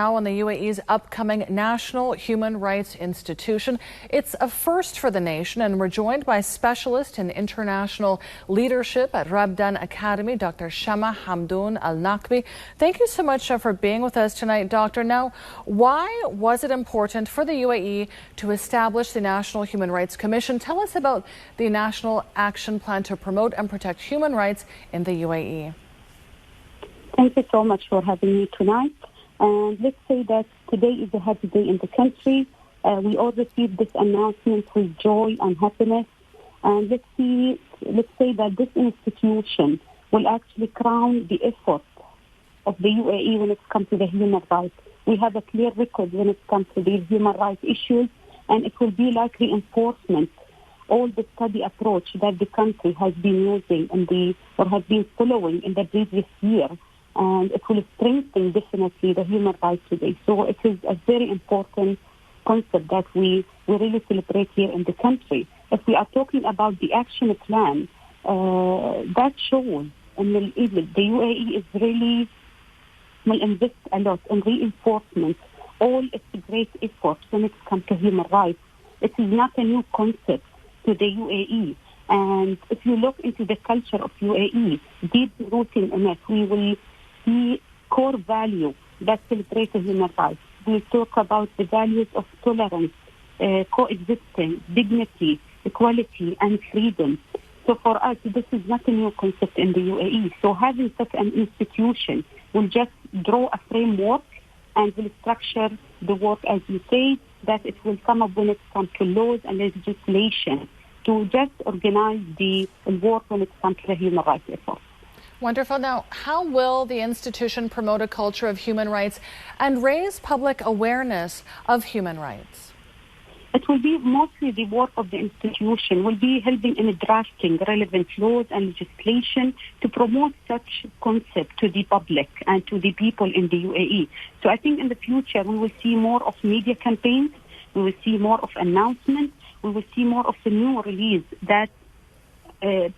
Now on the UAE's upcoming National Human Rights Institution. It's a first for the nation, and we're joined by specialist in international leadership at Rabdan Academy, Dr. Shamma Hamdoon Al Naqbi. Thank you so much for being with us tonight, Doctor. Now, why was it important for the UAE to establish the National Human Rights Commission? Tell us about the National Action Plan to promote and protect human rights in the UAE. Thank you so much for having me tonight. And let's say that today is a happy day in the country. We all received this announcement with joy and happiness. And let's say that this institution will actually crown the effort of the UAE when it comes to the human rights. We have a clear record when it comes to these human rights issues, and it will be like reinforcement. All the study approach that the country has been using or has been following in the previous year. And it will strengthen definitely the human rights today. So it is a very important concept that we really celebrate here in the country. If we are talking about the action plan, that shows the UAE is really will invest a lot in reinforcement, all its great efforts when it comes to human rights. It is not a new concept to the UAE. And if you look into the culture of UAE, deep rooted in it, we will see core value that celebrate the human rights. We talk about the values of tolerance, coexistence, dignity, equality, and freedom. So for us, this is not a new concept in the UAE. So having such an institution will just draw a framework and will structure the work, as you say, that it will come up when it comes to laws and legislation to just organize the work when it comes to the human rights efforts. Wonderful. Now, how will the institution promote a culture of human rights and raise public awareness of human rights? It will be mostly the work of the institution, will be helping in drafting relevant laws and legislation to promote such concept to the public and to the people in the UAE. So I think in the future we will see more of media campaigns, we will see more of announcements, we will see more of the new release that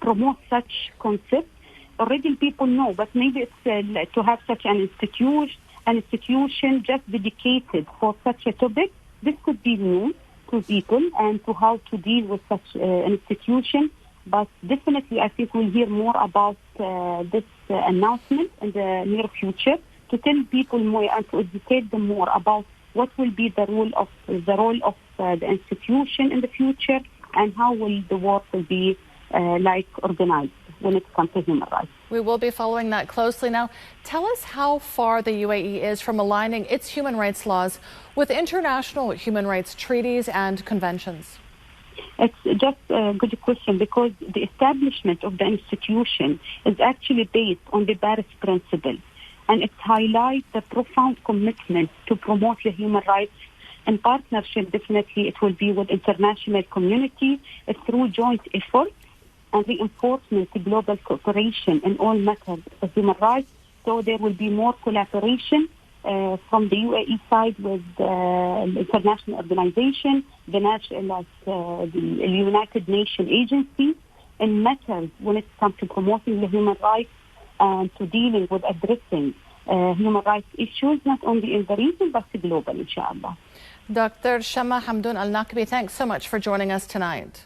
promote such concepts. Already people know, but maybe it's to have such an institution just dedicated for such a topic. This could be new to people and to how to deal with such an institution. But definitely, I think we'll hear more about this announcement in the near future to tell people more and to educate them more about what will be the role of the institution in the future and how will the work will be organized when it comes to human rights. We will be following that closely. Now, tell us how far the UAE is from aligning its human rights laws with international human rights treaties and conventions. It's just a good question because the establishment of the institution is actually based on the Paris Principle, and it highlights the profound commitment to promote the human rights and partnership. Definitely, it will be with international community through joint efforts and reinforcement to global cooperation in all matters of human rights. So there will be more collaboration from the UAE side with the international organization, the United Nations agency, in matters when it comes to promoting the human rights and to dealing with addressing human rights issues, not only in the region, but globally, inshallah. Dr. Shamma Hamdoon Al Naqbi, thanks so much for joining us tonight.